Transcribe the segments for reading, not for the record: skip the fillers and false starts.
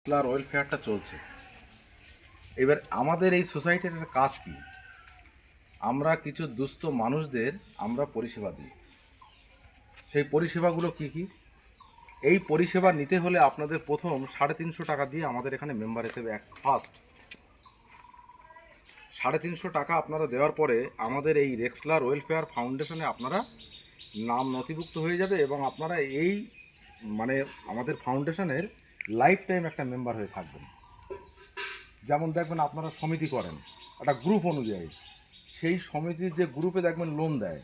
আর ওয়েলফেয়ারটা চলছে। এবার আমাদের এই সোসাইটির একটা কাজ কি, আমরা কিছু দুস্থ মানুষদের আমরা পরিষেবা দিই। সেই পরিষেবাগুলো কি কি? এই পরিষেবা নিতে হলে আপনাদের প্রথম 350 টাকা দিয়ে আমাদের এখানে মেম্বার হতে হবে। ফার্স্ট 350 টাকা আপনারা দেওয়ার পরে আমাদের এই রেক্সলার ওয়েলফেয়ার ফাউন্ডেশনে আপনারা নাম নথিভুক্ত হয়ে যাবে এবং আপনারা এই মানে আমাদের ফাউন্ডেশনের লাইফ টাইম একটা মেম্বার হয়ে থাকবেন। যেমন দেখবেন আপনারা সমিতি করেন একটা গ্রুপ অনুযায়ী, সেই সমিতির যে গ্রুপে দেখবেন লোন দেয়,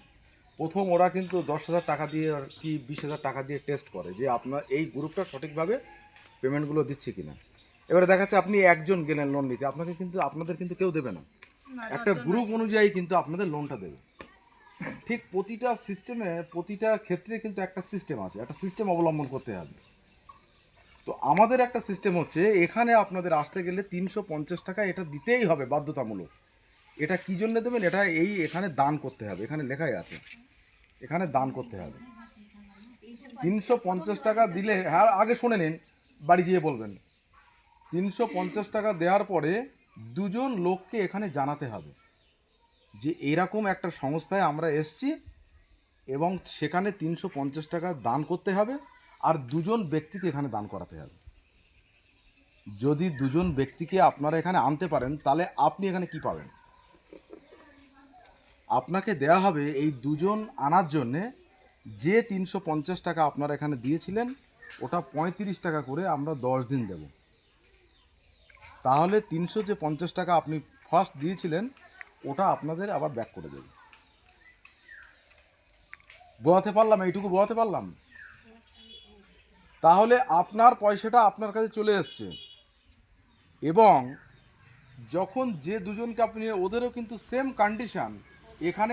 প্রথম ওরা কিন্তু 10,000 টাকা দিয়ে আর কি 20,000 টাকা দিয়ে টেস্ট করে যে আপনার এই গ্রুপটা সঠিকভাবে পেমেন্টগুলো দিচ্ছে কিনা। এবারে দেখা যাচ্ছে আপনি একজন গেলেন লোন নিতে, আপনাদের কিন্তু কেউ দেবে না, একটা গ্রুপ অনুযায়ী কিন্তু আপনাদের লোনটা দেবে। ঠিক প্রতিটা সিস্টেমে প্রতিটা ক্ষেত্রে কিন্তু একটা সিস্টেম আছে, একটা সিস্টেম অবলম্বন করতে হবে। তো আমাদের একটা সিস্টেম হচ্ছে, এখানে আপনাদের আসতে গেলে 350 টাকা এটা দিতেই হবে বাধ্যতামূলক। এটা কী জন্য দেবেন? এটা এখানে দান করতে হবে, এখানে লেখাই আছে, এখানে দান করতে হবে। 350 টাকা দিলে, হ্যাঁ আগে শুনে নিন, বাড়ি যেয়ে বলবেন। 350 টাকা দেওয়ার পরে দুজন লোককে এখানে জানাতে হবে যে এরকম একটা সংস্থায় আমরা এসছি এবং সেখানে 350 টাকা দান করতে হবে, আর দুজন ব্যক্তিকে এখানে দান করাতে হবে। যদি দুজন ব্যক্তিকে আপনারা এখানে আনতে পারেন তাহলে আপনি এখানে কি পাবেন? আপনাকে দেয়া হবে এই দুজন আনার জন্যে যে 350 টাকা আপনারা এখানে দিয়েছিলেন ওটা 35 টাকা করে আমরা 10 দিন দেব। তাহলে 350 টাকা আপনি ফার্স্ট দিয়েছিলেন ওটা আপনাদের আবার ব্যাক করে দেবে। বোঝাতে পারলাম? এইটুকু বোঝাতে পারলাম? তাহলে আপনার পয়সাটা আপনার কাছে চলে এসছে, এবং যখন যে দুজনকে আপনি, ওদেরও কিন্তু সেম কন্ডিশন এখানে